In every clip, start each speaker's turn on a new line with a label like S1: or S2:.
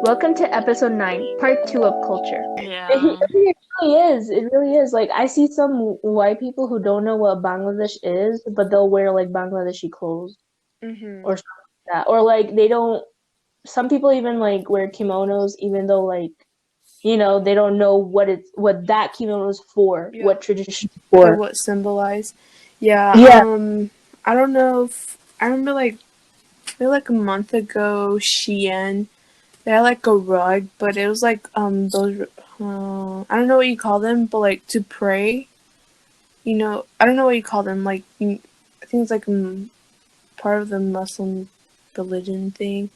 S1: Welcome to episode 9, part 2 of culture.
S2: Yeah.
S1: It really is. It really is. Like, I see some white people who don't know what Bangladesh is, but they'll wear, like, Bangladeshi clothes
S2: Mhm.
S1: or something like that. Or, like, they don't, some people even, like, wear kimonos, even though, like, they don't know what that kimono is for,
S2: Yeah.
S1: what tradition is
S2: Or
S1: for.
S2: what symbolize? Yeah.
S1: Yeah.
S2: I don't know if I remember maybe like a month ago, Shein they had like a rug, but it was like those I don't know what you call them, but like to pray. I don't know what you call them. I think it's like part of the Muslim religion thing.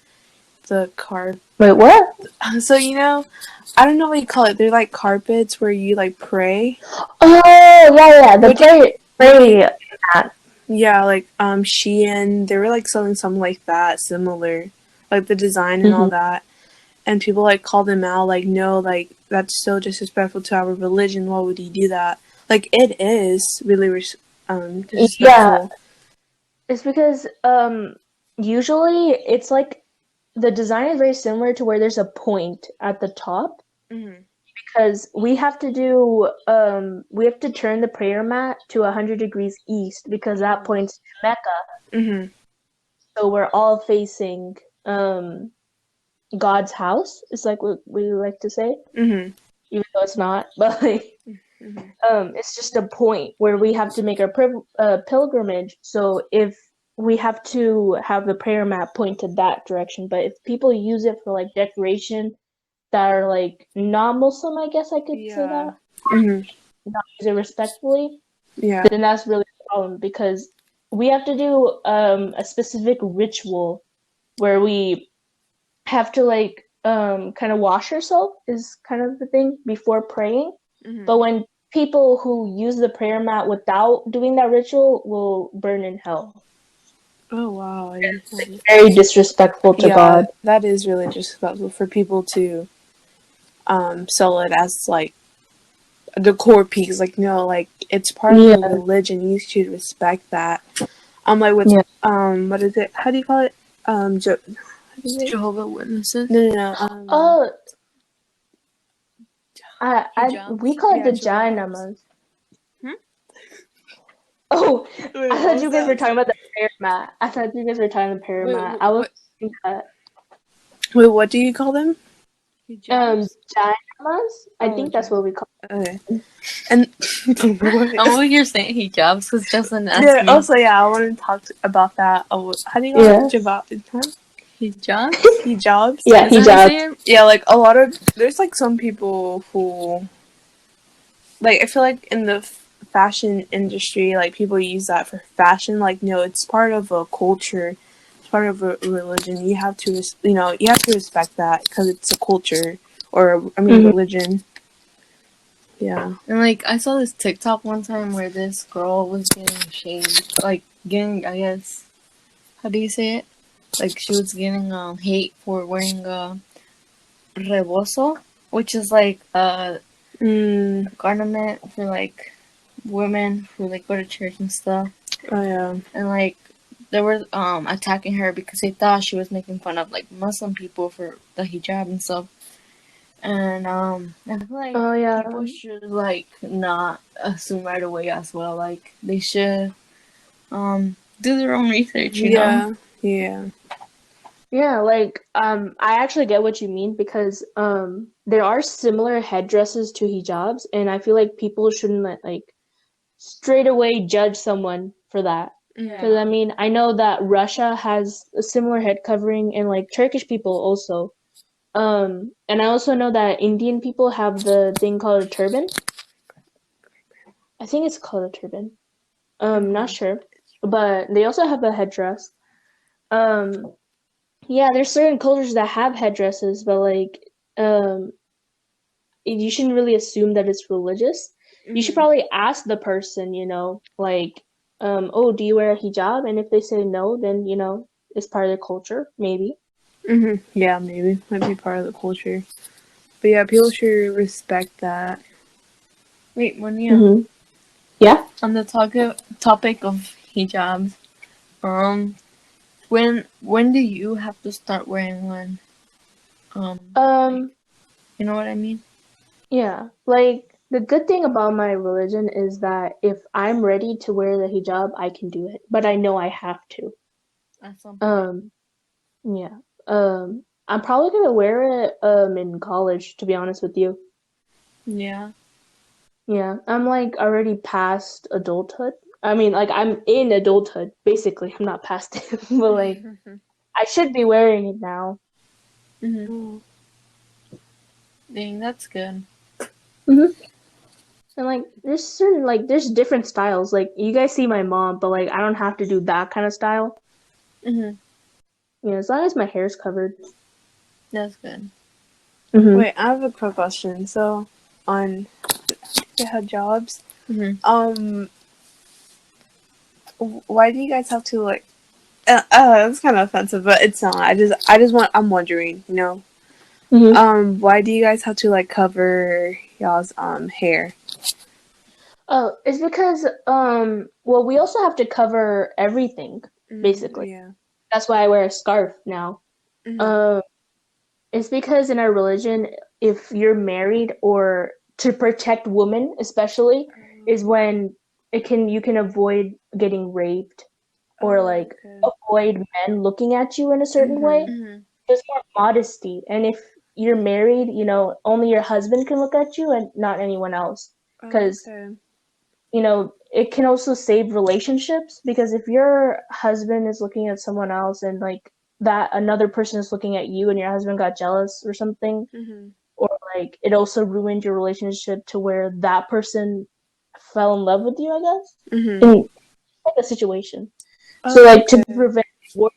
S2: The carp.
S1: Wait, what?
S2: So I don't know what you call it. They're like carpets where you like pray.
S1: Oh, yeah. The
S2: What do you, what do you,
S1: play mat.
S2: Yeah, like Shein, they were like selling something like that, similar, like the design and all
S1: Mm-hmm.
S2: that. And people like call them out, like, no, like that's so disrespectful to our religion. Why would you do that? Like it is really
S1: Yeah,
S2: disrespectful.
S1: it's because usually it's like the design is very similar to where there's a point at the top
S2: Hmm.
S1: because we have to turn the prayer mat to 100 degrees east because that points to Mecca.
S2: Hmm.
S1: So we're all facing um God's house. It's like what we like to say,
S2: Hmm.
S1: even though it's not. But like
S2: Hmm.
S1: it's just a point where we have to make our pilgrimage. So if we have to have the prayer mat point to that direction, but if people use it for like decoration that are like non-Muslim, I guess I could say
S2: Yeah.
S1: that,
S2: Hmm.
S1: not use it respectfully,
S2: Yeah.
S1: then that's really a problem because we have to do a specific ritual where we have to like kind of wash ourselves is kind of the thing before praying. But
S2: Hmm.
S1: when people who use the prayer mat without doing that ritual will burn in hell.
S2: Oh wow.
S1: Very disrespectful to
S2: Yeah,
S1: God.
S2: that is really disrespectful for people to sell it as like the core piece. Like no, like it's part of
S1: Yeah,
S2: a religion. You should respect that. Like with
S1: yeah.
S2: what is it? How do you call it? What is it?
S3: Jehovah Witnesses.
S2: No.
S1: Oh, we
S3: Hijabs.
S1: call it
S2: Yeah,
S1: the
S2: hijabs.
S1: Jainamas.
S3: Hmm?
S1: Oh,
S2: Wait,
S1: I
S2: what
S1: thought
S2: was
S1: you guys were
S2: that?
S1: talking about the prayer mat. I thought you guys were talking about the prayer
S3: Wait,
S1: mat. I was
S3: what?
S1: thinking that
S2: Wait, what do you call them?
S3: Hijabs?
S1: Jainamas. I
S3: Oh,
S1: think that's what we call
S2: Okay, and what?
S3: I'm over here saying hijabs because Justin asked
S2: Yeah.
S3: me
S2: Also, yeah, I want to talk about that. Oh, how do you call it?
S1: it.
S3: hijabs.
S2: Hijabs.
S1: Yeah,
S3: Is that how you
S1: hijab.
S3: say it?
S2: Yeah, like a lot of there's like some people who like I feel like in the fashion industry, like people use that for fashion. Like no, it's part of a culture. It's part of a religion. You have to, you have to respect that because it's a culture or I mean
S1: Mhm.
S2: religion. Yeah.
S3: And like I saw this TikTok one time where this girl was getting shaved, like getting I guess how do you say it? Like she was getting hate for wearing rebozo, which is like a
S2: Mm.
S3: garment for like women who like go to church and stuff.
S2: Oh yeah.
S3: And like they were attacking her because they thought she was making fun of like Muslim people for the hijab and stuff. And I feel like
S1: Oh yeah.
S3: people should like not assume right away as well. Like they should do their own research, you know?
S2: Yeah. Yeah.
S1: Yeah, like I actually get what you mean because there are similar headdresses to hijabs and I feel like people shouldn't like straight away judge someone for that. Because I
S3: Yeah.
S1: mean, I know that Russia has a similar head covering and like Turkish people also. And I also know that Indian people have the thing called a turban. I think it's called a turban. Not
S2: Mm-hmm.
S1: sure. But they also have a headdress. Um Yeah, there's certain cultures that have headdresses, but like, um, you shouldn't really assume that it's religious. You should
S2: Mm-hmm.
S1: probably ask the person, like, oh, do you wear a hijab? And if they say no, then it's part of their culture, maybe.
S2: Mm-hmm. Yeah, maybe might be part of the culture. But yeah, people should respect that.
S3: Wait, Monia,
S1: Mm-hmm. Yeah.
S3: on the topic of hijabs, um, when do you have to start wearing one?
S1: Um,
S3: You know what I mean?
S1: yeah, like the good thing about my religion is that if I'm ready to wear the hijab, I can do it, but I know I have to.
S3: At some point.
S1: Um, yeah. I'm probably gonna wear it in college, to be honest with you.
S3: Yeah.
S1: Yeah, I'm like already past adulthood. I mean, like I'm in adulthood, basically. I'm not past it, but like I should be wearing it now.
S3: Mm-hmm. Dang, that's good.
S1: hmm And like there's certain like there's different styles. Like you guys see my mom, but like I don't have to do that kind of style.
S3: Mm-hmm.
S1: You know, as long as my hair's covered.
S3: That's good.
S2: Wait, I have a quick question. So, on the hijabs,
S3: Mm-hmm.
S2: why do you guys have to like? It's kind of offensive, but it's not. I'm wondering, you know,
S1: hmm
S2: why do you guys have to like cover y'all's hair?
S1: Oh, it's because well, we also have to cover everything basically.
S2: Yeah.
S1: That's why I wear a scarf now.
S2: Mm-hmm.
S1: Um, it's because in our religion, if you're married or to protect women, especially, is when you can avoid getting raped or
S2: Oh,
S1: like
S2: okay.
S1: avoid men looking at you in a certain way.
S3: Mm-hmm.
S1: There's more modesty, and if you're married, you know, only your husband can look at you and not anyone else.
S2: Oh,
S1: Because
S2: okay.
S1: you know, it can also save relationships because if your husband is looking at someone else and like that another person is looking at you and your husband got jealous or something,
S2: Mm-hmm.
S1: or like it also ruined your relationship to where that person fell in love with you, I guess,
S2: Mm-hmm.
S1: in like a situation. So
S2: Oh,
S1: like to
S2: okay.
S1: prevent war,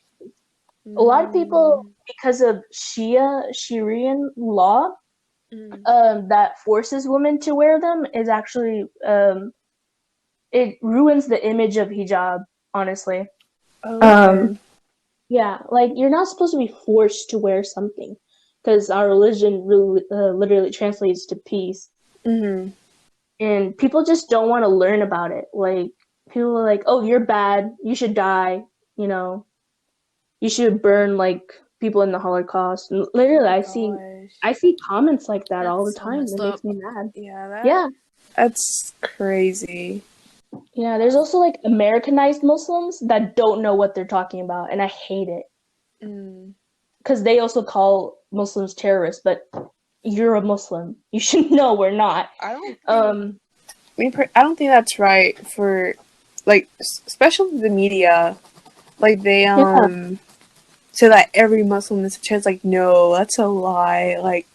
S1: a lot of people
S2: Mm-hmm.
S1: because of Sharian law, that forces women to wear them is actually it ruins the image of hijab, honestly.
S2: Oh,
S1: Um,
S2: okay.
S1: yeah, like you're not supposed to be forced to wear something because our religion really, literally translates to peace,
S2: Mm-hmm.
S1: and people just don't want to learn about it. Like people are like, "Oh, you're bad. You should die. You know, you should burn like people in the Holocaust." And
S2: Oh
S1: literally,
S2: my gosh.
S1: I see comments like that all the
S3: That's so
S1: time. It
S3: messed
S1: makes
S3: up.
S1: me mad.
S2: Yeah,
S1: Yeah,
S2: that's crazy.
S1: yeah. There's also like Americanized Muslims that don't know what they're talking about, and I hate it.
S2: Mm.
S1: Because they also call Muslims terrorists, but you're a Muslim. You should know we're not.
S2: I don't think.
S1: Um,
S2: I don't think that's right for, like, especially the media. Like they
S1: yeah,
S2: say that every Muslim is a terrorist. Like, no, that's a lie. Like,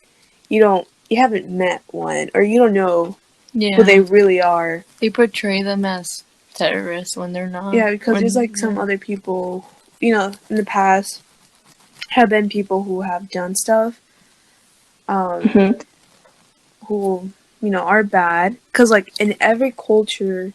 S2: you haven't met one, or you don't know who they
S3: Yeah.
S2: really are.
S3: They portray them as terrorists when they're not.
S2: Yeah, because there's like some other people, you know, in the past have been people who have done stuff, um,
S1: mhm.
S2: who are bad. Because like in every culture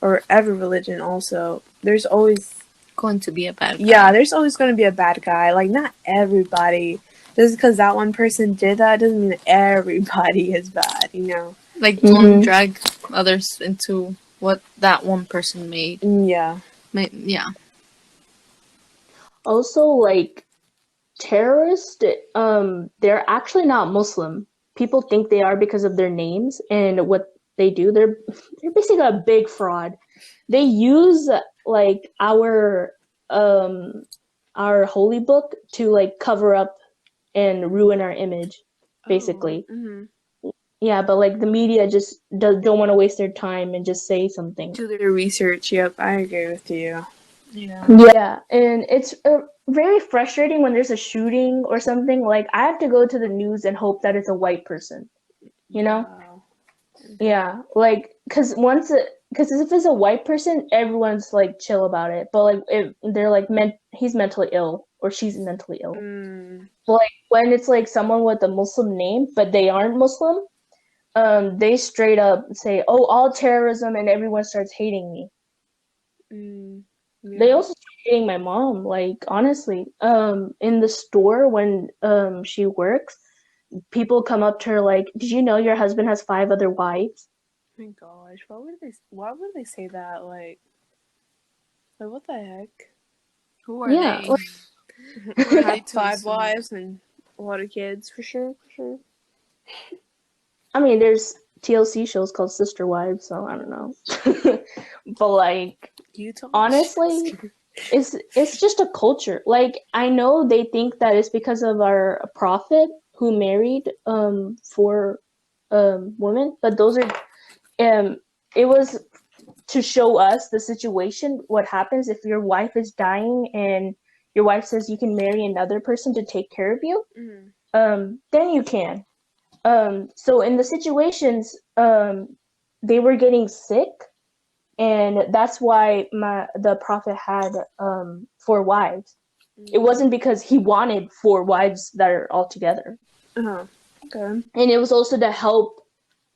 S2: or every religion, also there's always
S3: going to be a bad guy.
S2: yeah, there's always going to be a bad guy. Like not everybody. Just because that one person did that doesn't mean that everybody is bad. You know.
S3: Like don't
S1: Mhm.
S3: drag others into what that one person made.
S2: Yeah.
S3: Yeah.
S1: Also, like terrorists, they're actually not Muslim. People think they are because of their names and what they do. They're basically a big fraud. They use like um our holy book to like cover up and ruin our image,
S2: Oh.
S1: basically.
S2: Mm-hmm.
S1: Yeah, but like the media just don't want to waste their time and just say something.
S2: Do their research. Yep, I agree with you.
S3: Yeah.
S1: Yeah, and it's very frustrating when there's a shooting or something. Like I have to go to the news and hope that it's a white person, you know?
S2: Wow.
S1: Yeah, like because if it's a white person, everyone's like chill about it. But like if they're like he's mentally ill or she's mentally ill.
S2: Mm.
S1: But like when it's like someone with a Muslim name but they aren't Muslim, they straight up say, "Oh, all terrorism," and everyone starts hating me.
S2: Mm.
S1: They
S2: Yeah.
S1: also started hating my mom. Like honestly, in the store when she works, people come up to her like, "Did you know your husband has 5 other wives?"
S2: Oh my gosh, why would they say that? Like what the heck?
S3: Who are
S1: Yeah,
S3: they?
S1: like,
S3: Who are
S2: Have
S3: they to
S2: five
S3: assume?
S2: wives and a lot of kids, for sure.
S1: I mean, there's TLC shows called Sister Wives, so I don't know. But like,
S2: Utah.
S1: honestly, it's just a culture. Like, I know they think that it's because of our prophet who married four women, but those are it was to show us the situation, what happens if your wife is dying and your wife says you can marry another person to take care of you. Then you can. So in the situations, they were getting sick, and that's why the prophet had four wives. It wasn't because he wanted four wives that are all together.
S2: Okay.
S1: And it was also to help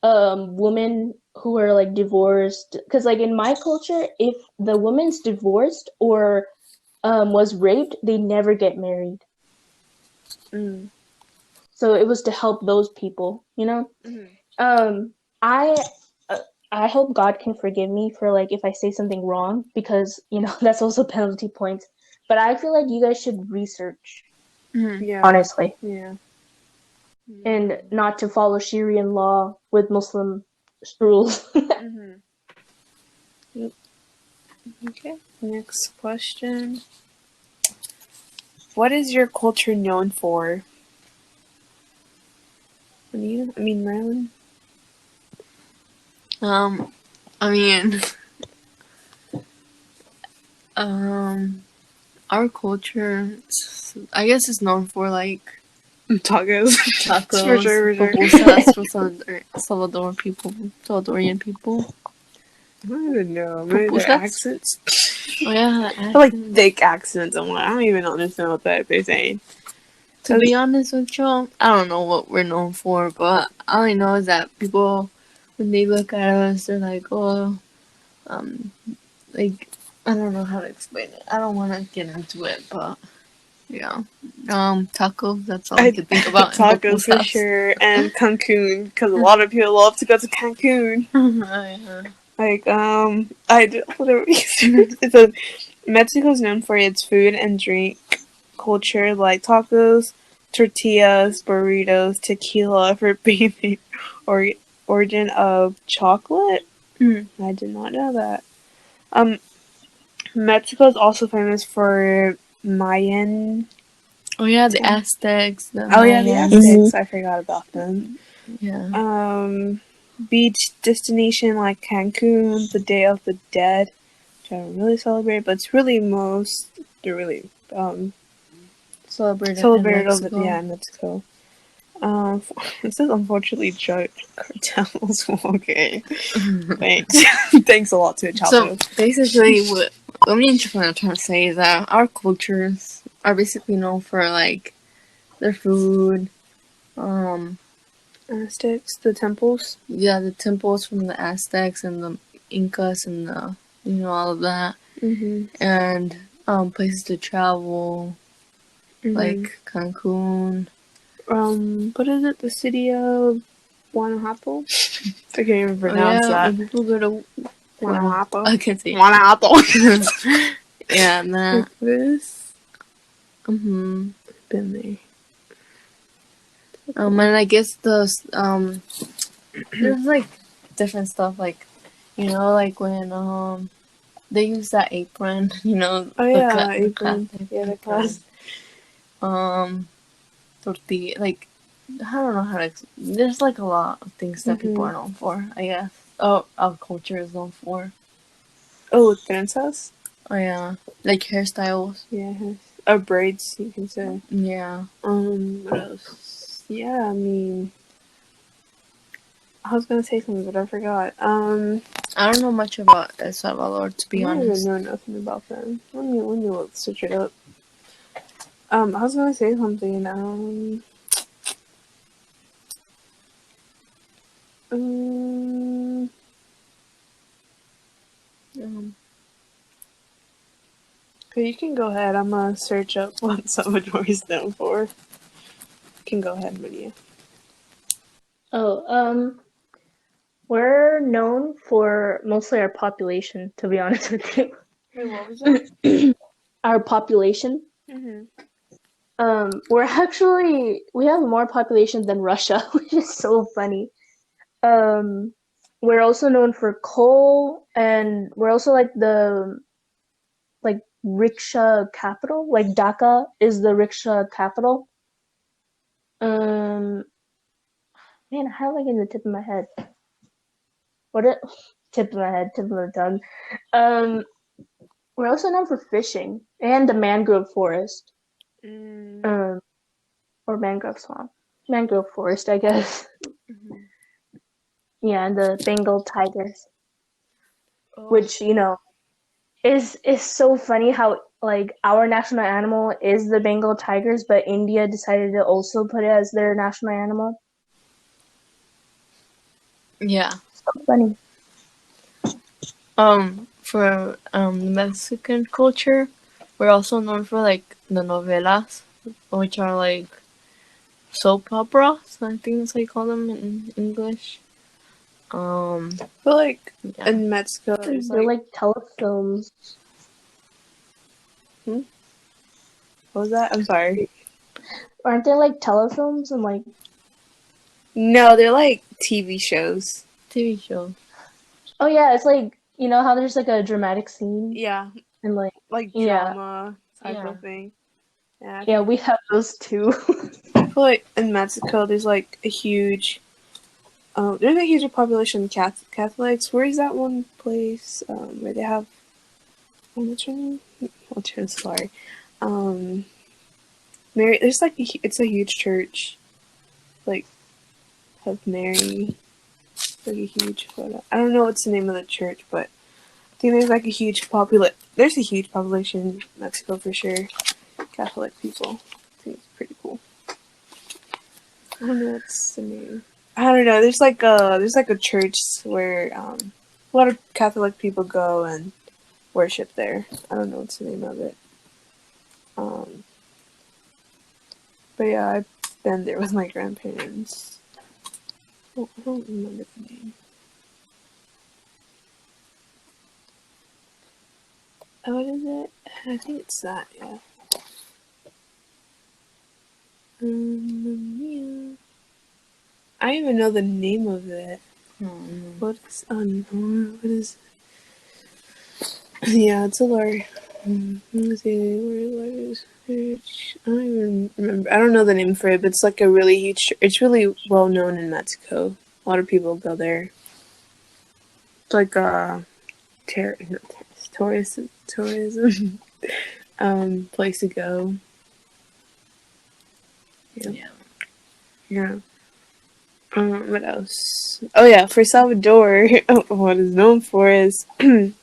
S1: women who are like divorced, because like in my culture, if the woman's divorced or was raped, they never get married. So it was to help those people, you know. I I hope God can forgive me for like if I say something wrong, because you know that's also penalty points. But I feel like you guys should research,
S2: Yeah.
S1: honestly,
S2: Yeah.
S1: and not to follow Syrian law with Muslim rules.
S2: Yep. Okay. Next question. What is your culture known for? Anita? I mean, Marilyn?
S3: I mean, our culture, I guess, is known for like
S2: Tacos.
S3: tacos,
S2: For sure.
S3: pupusas for Salvadorian people.
S2: I don't even know. Maybe their
S3: Pupusas?
S2: accents.
S3: Oh yeah,
S2: They're like thick accents. I'm like, I don't even understand what they're saying.
S3: To be honest with you, I don't know what we're known for, but all I know is that people, when they look at us, they're like, oh, like, I don't know how to explain it. I don't want to get into it, but yeah. Tacos, that's all I can think about.
S2: Tacos for sure, and Cancun, because a lot of people love to go to Cancun.
S3: Yeah.
S2: Like, I did a little research. It says Mexico's known for its food and drink culture, like tacos, tortillas, burritos, tequila for being the origin of chocolate. I did not know that. Mexico is also famous for Mayan.
S3: Oh yeah, the Aztecs.
S2: The Aztecs. I forgot about them.
S3: Yeah.
S2: Beach destination like Cancun, the Day of the Dead, which I don't really celebrate, but it's really they're really
S3: Celebrated
S2: in Mexico. It says unfortunately drug cartels. Okay, thanks. Thanks a lot to Chapo.
S3: So basically, what me and Chiffon are trying to say is that our cultures are basically known for like their food,
S2: Aztecs, the temples.
S3: Yeah, the temples from the Aztecs and the Incas and the all of that, and places to travel, like Cancun.
S2: What is it? The city of Guanajuato? I can't even pronounce that.
S3: When people go to
S2: Guanajuato.
S3: I can't say
S2: Guanajuato.
S3: Yeah, that.
S2: This.
S3: Been
S2: there.
S3: And I guess there's like different stuff, like like when they use that apron,
S2: Oh yeah, apron. Yeah, the class.
S3: Tortilla, like I don't know how to. There's like a lot of things that people are known for, I guess. Oh, our culture is known for.
S2: Oh, trenzas.
S3: Oh yeah, like hairstyles.
S2: Yeah, or braids, you can say.
S3: Yeah.
S2: What else? Yeah, I mean, I was gonna say something, but I forgot.
S3: I don't know much about El Salvador, to be honest.
S2: I don't know nothing about them. Let me look, search it up. I was gonna say something. Okay, you can go ahead. I'm gonna search up what Salvador is known for. You can go ahead, Maria.
S1: We're known for mostly our population, to be honest with you.
S2: Wait, what was that?
S1: Our population. we have more population than Russia, which is so funny. Um, we're also known for coal, and we're also like rickshaw capital. Like Dhaka is the rickshaw capital. Man, I have like in the tip of my head. What it? Tip of my head, tip of the tongue. Um, we're also known for fishing and the mangrove forest. Um, or mangrove swamp, mangrove forest, I guess. Yeah, and the Bengal tigers, which is so funny how like our national animal is the Bengal tigers, but India decided to also put it as their national animal.
S3: Yeah.
S1: So funny.
S3: For the Mexican culture, we're also known for like the novelas, which are like soap operas. I think that's how you call them in English.
S2: I feel like
S3: Yeah.
S2: in Mexico,
S1: They're like telefilms.
S2: What was that? I'm sorry.
S1: Aren't they like telefilms and like?
S2: No, they're like TV shows.
S3: TV show.
S1: Oh yeah, it's like how there's like a dramatic scene.
S2: Yeah,
S1: And like
S2: drama type of thing.
S1: Yeah, we have those too.
S2: I feel like in Mexico, there's like a huge. There's a huge population of Catholics. Where is that one place where they have? What's her name? What's her sorry. Mary. There's like it's a huge church, like of Mary. Like a huge photo. I don't know what's the name of the church, but I think there's like a huge There's a huge population in Mexico for sure. Catholic people. I think it's pretty cool. I don't know what's the name. I don't know. There's like a church where a lot of Catholic people go and worship there. I don't know what's the name of it. But yeah, I've been there with my grandparents. I don't remember the name. Oh, what is it? I think it's that. Yeah. Yeah. I don't even know the name of it. What is yeah, it's a large. Let me see. I don't even remember. I don't know the name for it, but it's like a really huge. It's really well known in Mexico. A lot of people go there. It's like tourism place to go. Yeah. What else? Oh yeah, for Salvador, what is known for is
S3: the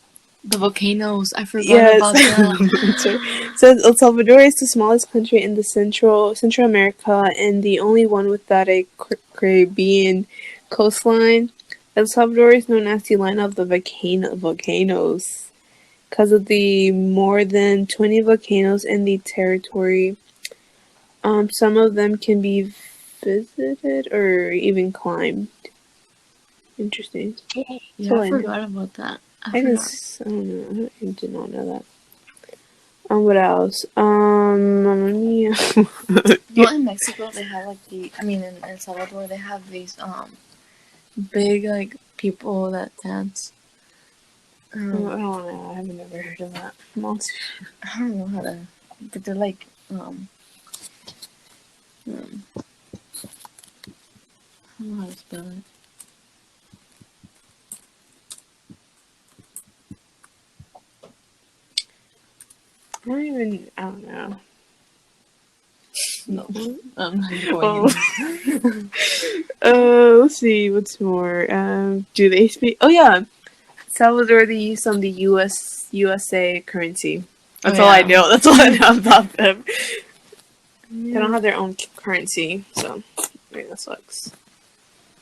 S3: volcanoes. I forgot about
S2: that. So El Salvador is the smallest country in the Central America and the only one without a Caribbean coastline. El Salvador is known as the land of the volcanoes because of the more than 20 volcanoes in the territory. Some of them can be visited or even climbed. Interesting.
S3: Yeah, I forgot about that.
S2: I don't know. I did not know that. What else?
S3: Well, in Mexico, they have like in El Salvador, they have these big like people that dance.
S2: I don't know. I haven't never heard of that.
S3: I don't know how to, but they're like I don't know how to spell it.
S2: I don't know.
S3: No, I'm not going.
S2: Let's see. What's more? Do they speak? Oh yeah, Salvador. They use the USA currency. That's all I know. That's all I know about them. They don't have their own currency, so maybe that sucks.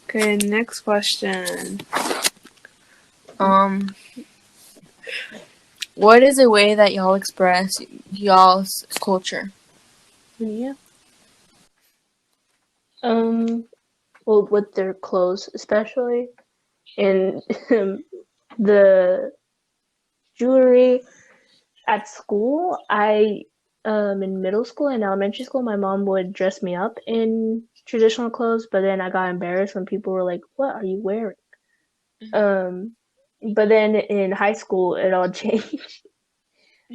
S2: Okay, next question.
S3: What is a way that y'all express y'all's culture?
S2: Yeah.
S1: Well, with their clothes, especially, and the jewelry at school. I in middle school and elementary school, my mom would dress me up in traditional clothes, but then I got embarrassed when people were like, "What are you wearing?" Um, but then in high school, it all changed.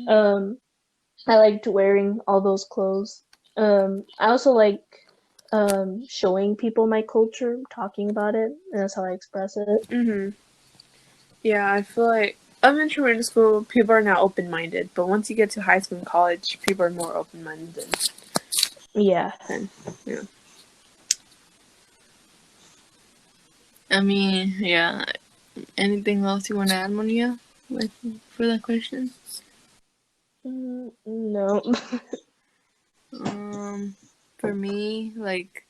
S1: Um, I liked wearing all those clothes. I also like showing people my culture, talking about it, and that's how I express it.
S2: Yeah, I feel like elementary middle school people are now open minded, but once you get to high school and college, people are more open minded.
S1: Yeah.
S2: Yeah.
S3: I mean, yeah. Anything else you want to add, Monia? Like for that question?
S1: No.
S3: For me, like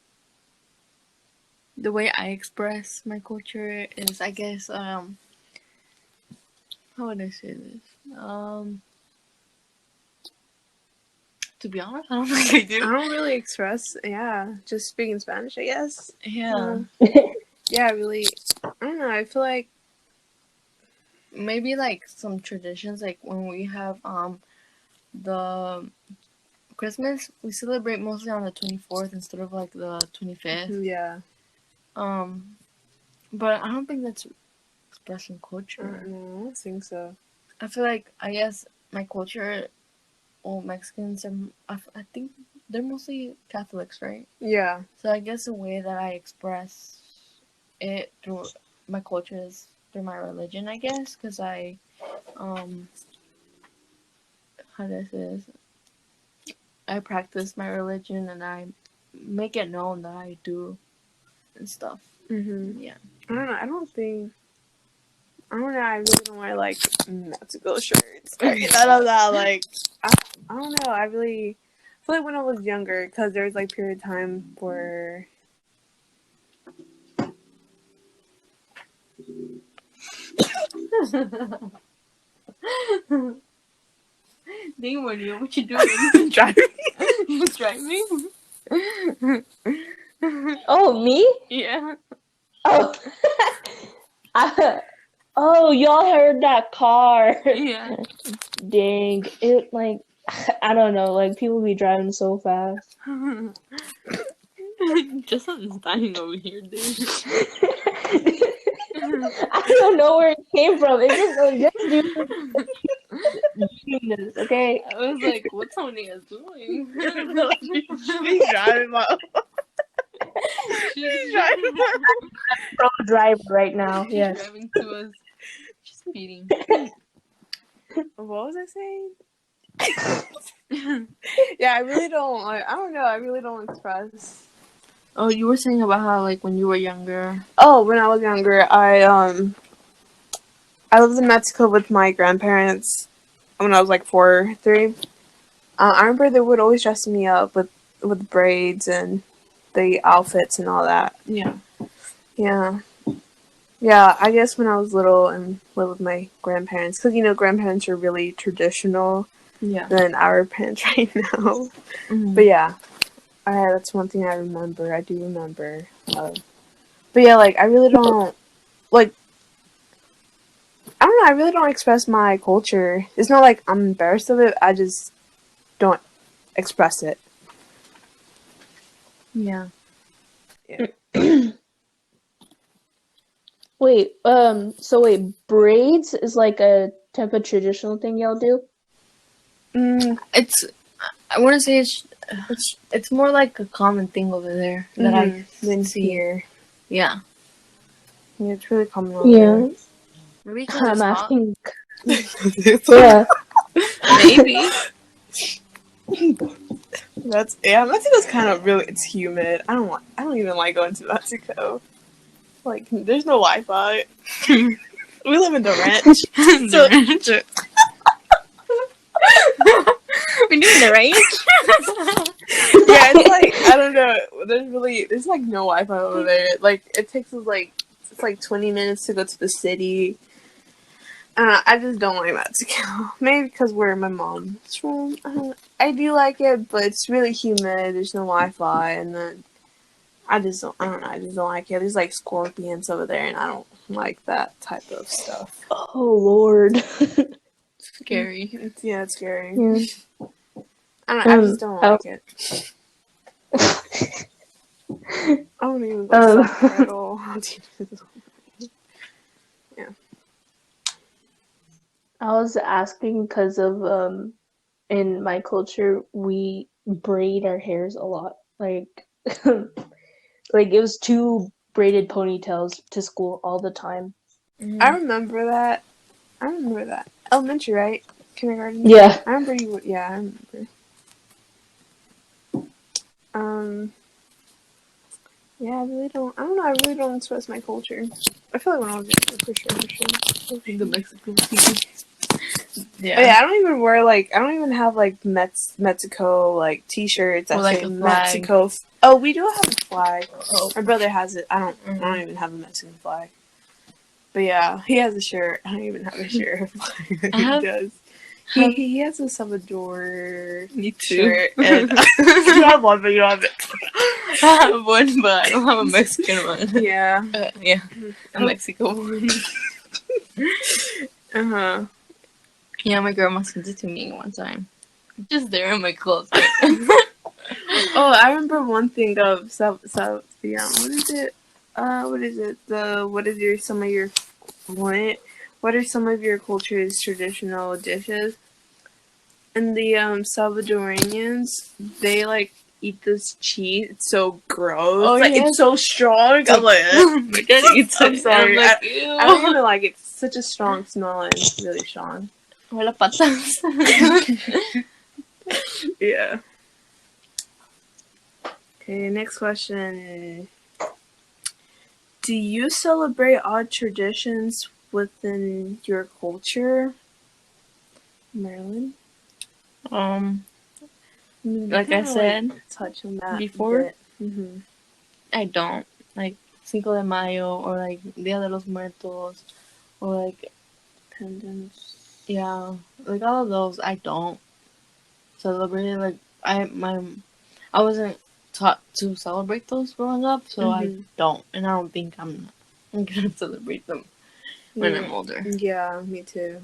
S3: the way I express my culture is, I guess, how would I say this? To be honest, I don't think I do.
S2: I don't really express, just speaking Spanish, I guess.
S3: Yeah.
S2: Yeah, really, I don't know, I feel like
S3: Maybe like some traditions, like when we have the Christmas, we celebrate mostly on the 24th instead of like the 25th.
S2: yeah.
S3: But I don't think that's expressing culture.
S2: No, I don't think so.
S3: I feel like, I guess my culture, well, Mexicans are, I think they're mostly Catholics, right?
S2: Yeah.
S3: So I guess the way that I express it through my culture is through my religion, I guess, because I, how do I say this? I practice my religion and I make it known that I do and stuff. Yeah.
S2: I don't know, I don't know, I really don't wear like Mexico shirts or none of that, like, I don't know, I feel like when I was younger, because there was like period of time where
S3: Dang, Maria, what you doing?
S2: driving.
S3: You driving?
S1: Oh, me?
S3: Yeah.
S1: Oh. Oh, y'all heard that car.
S3: Yeah.
S1: Dang. It, like, I don't know, like, people be driving so fast.
S3: Justin's dying over here, dude.
S1: I don't know where it came from. It just was just genius, okay?
S3: I was like, what's Sonia doing?
S2: She's driving my
S3: She's
S2: driving
S1: Pro driver right now.
S3: She's
S1: Yes.
S3: driving to us. She's speeding.
S2: What was I saying? Yeah, I really don't like, I don't know, I really don't express.
S3: Oh, you were saying about how, like, when you were younger.
S2: Oh, when I was younger, I lived in Mexico with my grandparents when I was like 3. I remember they would always dress me up with braids and the outfits and all that.
S3: Yeah.
S2: Yeah. Yeah, I guess when I was little and lived with my grandparents, because, grandparents are really traditional
S3: Yeah.
S2: than our parents right now.
S3: Mm-hmm.
S2: But yeah, that's one thing I remember. I do remember. But yeah, like, I really don't, like, I don't know, I really don't express my culture. It's not like I'm embarrassed of it, I just don't express it.
S3: Yeah.
S1: Wait, so wait, braids is like a type of traditional thing y'all do?
S3: It's, I want to say it's more like a common thing over there that I see
S2: here.
S3: Yeah.
S2: Yeah, it's really common over there.
S3: Maybe because
S1: I'm
S3: it's hot.
S1: asking.
S2: Yeah.
S3: Maybe.
S2: Mexico's kind of really, it's humid. I don't even like going to Mexico. Like, there's no Wi-Fi. We live in the ranch.
S3: We do the range.
S2: Yeah, it's like, I don't know. There's like no Wi-Fi over there. Like, it takes us it's like 20 minutes to go to the city. I just don't like Mexico. Maybe because where my mom's from. I do like it, but it's really humid. There's no Wi-Fi, and then I don't know. I just don't like it. There's like scorpions over there, and I don't like that type of stuff.
S1: Oh Lord.
S3: Scary.
S2: It's scary.
S1: Yeah.
S2: I just don't like it. I don't even go soccer at all. Yeah.
S1: I was asking because of in my culture we braid our hairs a lot. Like like it was 2 braided ponytails to school all the time.
S2: I remember that. Elementary, right? Kindergarten.
S1: Yeah.
S2: I remember you. Yeah, I remember. Yeah, I really don't. I don't know. I really don't express my culture. I feel like when I was younger, for sure.
S3: The Mexican people.
S2: Yeah. Oh, yeah, I don't even wear I don't even have Mexico T-shirts that say Mexico. Oh, we do have a flag. Oh. My brother has it. I don't even have a Mexican flag. But yeah, he has a shirt. I don't even have a shirt. He does. He has a Salvador shirt. And you have one, but you don't have it.
S3: I have one, but I don't have a Mexican one.
S2: Yeah.
S3: Yeah. A Mexico one. Yeah, my grandma sent it to me one time. Just there in my closet.
S2: Oh, I remember one thing of what is it? What is it? What are some of your culture's traditional dishes? And the Salvadorians, they eat this cheese. It's so gross. Oh, it's so strong. I'm like, my dad eats it. I'm sorry. I'm like, ew. I don't even like it. It's such a strong smell and it's really strong.
S3: Huele patas.
S2: Yeah. Okay, next question. Do you celebrate odd traditions within your culture, Marilyn?
S3: Like I said,
S2: touch on that
S3: before. I don't like Cinco de Mayo or Dia de los Muertos or
S2: Independence.
S3: Yeah, all of those I don't celebrate. I wasn't taught to celebrate those growing up, so I don't, and I don't think I'm gonna celebrate them when I'm older.
S2: Yeah, me too.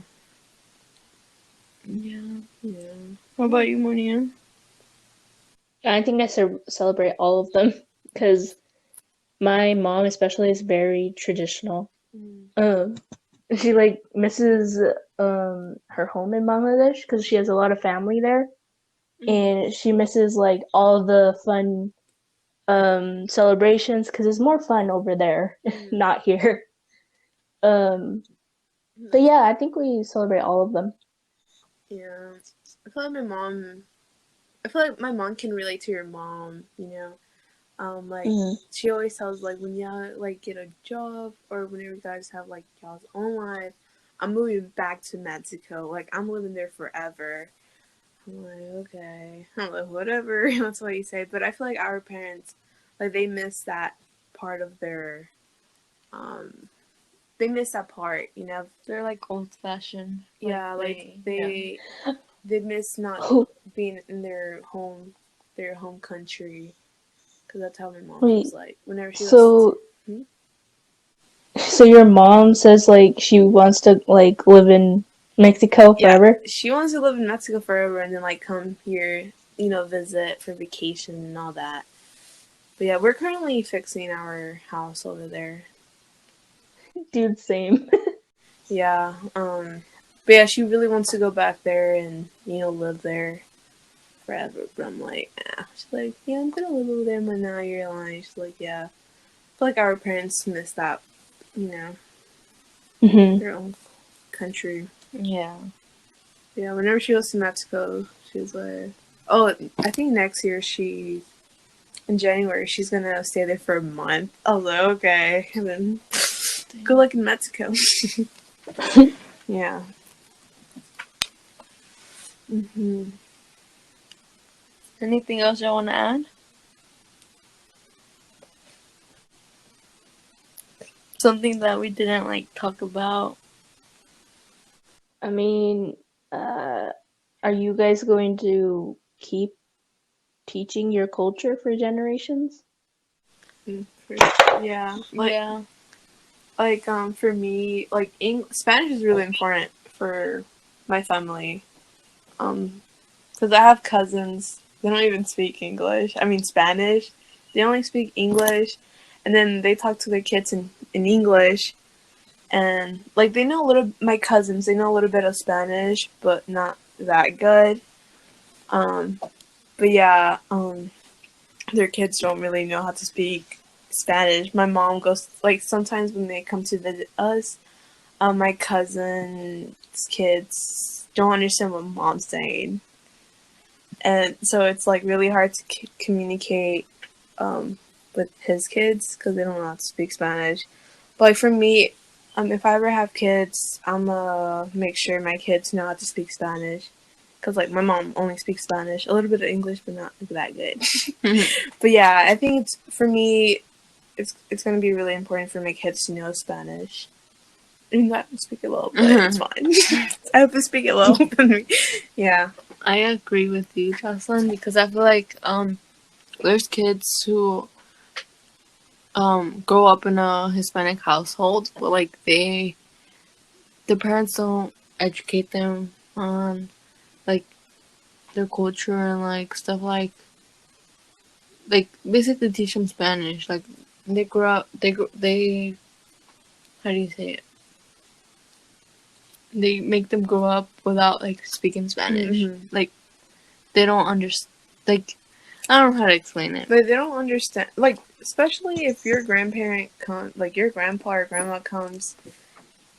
S3: Yeah. What about you, Monia?
S1: I think I celebrate all of them because my mom especially is very traditional. She misses her home in Bangladesh because she has a lot of family there, and she misses all the fun celebrations because it's more fun over there, not here. But yeah, I think we celebrate all of them.
S2: Yeah, I feel like my mom can relate to your mom. She always tells when y'all get a job or whenever you guys have y'all's own life, I'm moving back to Mexico. I'm living there forever. I'm like, okay. I'm like, whatever. That's what you say. But I feel like our parents, they miss that part of their, they miss that part,
S3: They're old fashioned.
S2: Yeah, they miss not being in their home country. Because that's how my mom was whenever she was.
S1: So your mom says she wants to live in Mexico forever?
S2: Yeah, she wants to live in Mexico forever and then come here, visit for vacation and all that. But yeah, we're currently fixing our house over there.
S1: Dude, same.
S2: Yeah. But yeah, she really wants to go back there and live there forever. But I'm like, She's like, yeah, I'm gonna live over there. But now you're lying. She's like, yeah. I feel like our parents miss that, their own country.
S3: Yeah.
S2: Yeah. Whenever she goes to Mexico, she's like, oh, I think next year in January, she's gonna stay there for a month. I was like, okay. And then good luck in Mexico. Yeah.
S3: Anything else you want to add? Something that we didn't talk about?
S1: I mean, are you guys going to keep teaching your culture for generations?
S2: Yeah. For me, Spanish is really important for my family. Because I have cousins. They don't even speak English. I mean Spanish. They only speak English, and then they talk to their kids in English. And like they know a little. My cousins, they know a little bit of Spanish, but not that good. Um, but yeah, their kids don't really know how to speak Spanish. My mom goes like sometimes when they come to visit us, my cousin's kids don't understand what mom's saying, and so it's like really hard to communicate with his kids because they don't know how to speak Spanish. But like for me, if I ever have kids, I'm gonna make sure my kids know how to speak Spanish. Cause like my mom only speaks Spanish, a little bit of English, but not that good. But yeah, I think it's for me. It's gonna be really important for my kids to know Spanish. I mean, not speak it well, but it's fine. I hope to speak it well. Yeah.
S3: I agree with you, Jocelyn, because I feel like there's kids who grow up in a Hispanic household, but like the parents don't educate them on like their culture and like stuff like basically teach them Spanish. Like they grow up, they how do you say it? They make them grow up without like speaking Spanish.
S2: Mm-hmm.
S3: Like they don't understand. Like I don't know how to explain it.
S2: But they don't understand, like, especially if your grandparent like your grandpa or grandma comes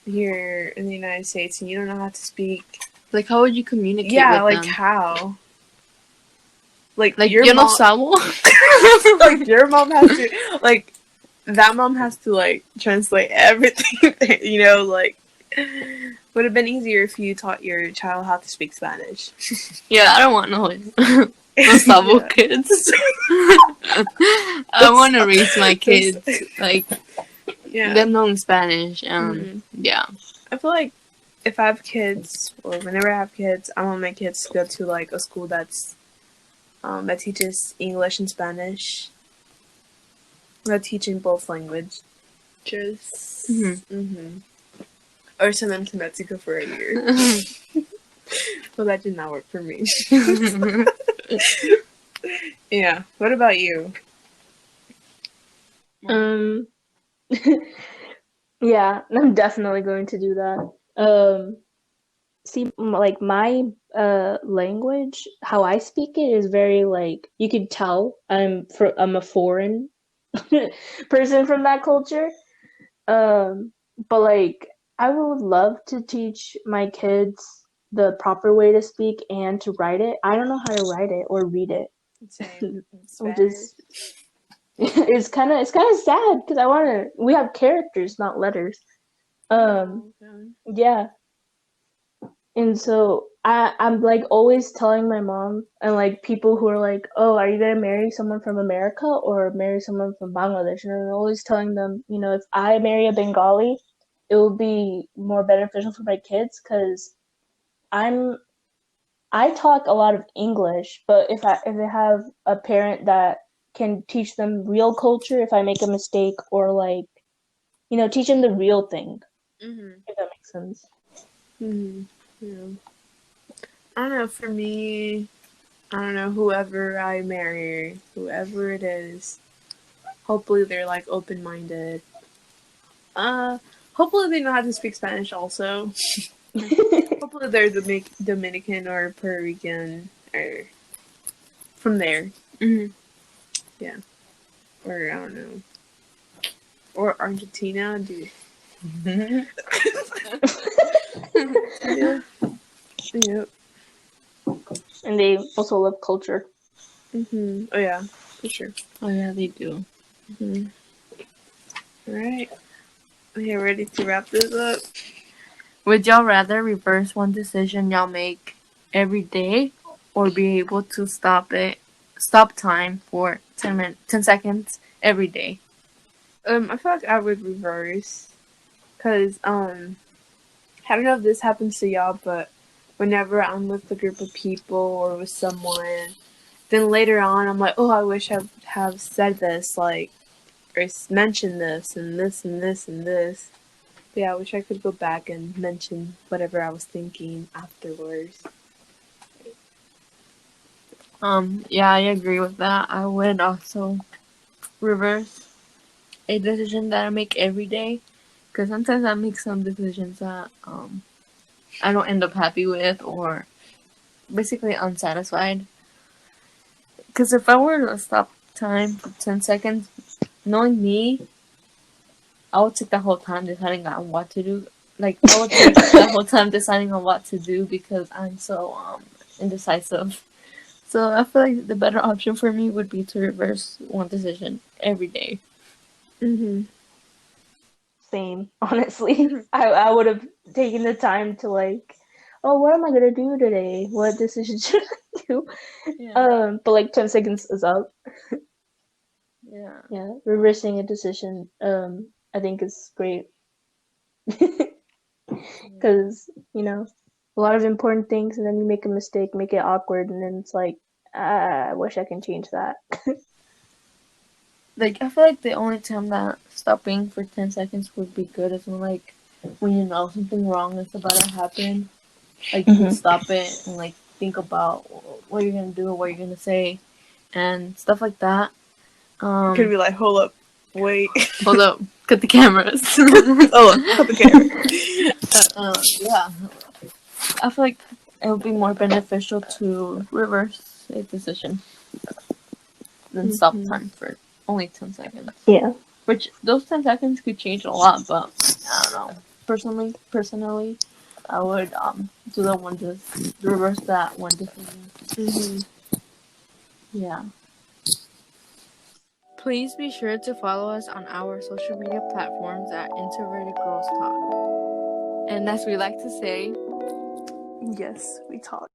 S2: here in the United States and you don't know how to speak.
S3: Like how would you communicate?
S2: Yeah,
S3: with
S2: like
S3: them?
S2: how? Like
S3: Like
S2: your
S3: yo no
S2: mom,
S3: sabo.
S2: like your mom has to, like that mom has to like translate everything. You know, like would have been easier if you taught your child how to speak Spanish.
S3: Yeah, I don't want no sabo
S2: Yeah.
S3: kids. I want to raise my kids like
S2: Yeah.
S3: them knowing Spanish. Yeah.
S2: I feel like if I have kids or whenever I have kids, I want my kids to go to like a school that's that teaches English and Spanish. That teaching both languages. Or send them to Mexico for a year. Well, that did not work for me. Yeah. What about you?
S1: Yeah, I'm definitely going to do that. See, like my language, how I speak it is very like you could tell I'm a foreign person from that culture. But like I would love to teach my kids the proper way to speak and to write it. I don't know how to write it or read it.
S2: Same.
S1: Which is it's kind of sad because we have characters, not letters. Yeah. And so I'm like always telling my mom and like people who are like, oh, are you gonna marry someone from America or marry someone from Bangladesh? And I'm always telling them, if I marry a Bengali, it will be more beneficial for my kids because I'm I talk a lot of English, but if I have a parent that can teach them real culture, if I make a mistake or like teach them the real thing, if that makes sense.
S2: Yeah. I don't know. For me, I don't know. Whoever I marry, whoever it is, hopefully they're like open-minded. Hopefully they know how to speak Spanish also. Hopefully they're Dominican or Puerto Rican or from there. Yeah. Or I don't know. Or Argentina, dude. Yeah. Yep.
S1: And they also love culture.
S2: Oh yeah, for sure.
S3: Oh yeah, they do.
S2: All right. Okay, ready to wrap this up?
S3: Would y'all rather reverse one decision y'all make every day, or be able to stop time for 10 seconds every day?
S2: I feel like I would reverse, cause I don't know if this happens to y'all, but whenever I'm with a group of people or with someone, then later on I'm like, oh, I wish I have said this, like, or mentioned this and this and this and this. But yeah, I wish I could go back and mention whatever I was thinking afterwards.
S3: Yeah, I agree with that. I would also reverse a decision that I make every day, because sometimes I make some decisions that I don't end up happy with, or basically unsatisfied. Because if I were to stop time for 10 seconds, knowing me, I would take the whole time deciding on what to do. Like, I would take the whole time deciding on what to do because I'm so indecisive. So I feel like the better option for me would be to reverse one decision every day.
S2: Mm-hmm.
S1: Same, honestly. I would have taken the time to like, oh, what am I gonna do today? What decision should I do?
S3: Yeah.
S1: But like 10 seconds is up.
S3: Yeah.
S1: Yeah, reversing a decision, I think is great. Because, a lot of important things, and then you make a mistake, make it awkward, and then it's like, I wish I can change that.
S3: Like, I feel like the only time that stopping for 10 seconds would be good is when, like, when you know something wrong is about to happen. Like, you would stop it and, like, think about what you're gonna do, what you're gonna say, and stuff like that.
S2: Could be like, hold up, wait.
S3: Hold up, cut the cameras.
S2: Oh, cut the camera.
S3: Yeah, I feel like it would be more beneficial to reverse a decision than stop
S2: Mhm.
S3: time for only 10 seconds.
S1: Yeah.
S3: Which, those 10 seconds could change a lot, but I don't know. Personally, I would do the one to reverse that one decision.
S2: Mhm.
S3: Yeah. Please be sure to follow us on our social media platforms at Introverted Girls Talk. And as we like to say,
S2: Yes, we talk.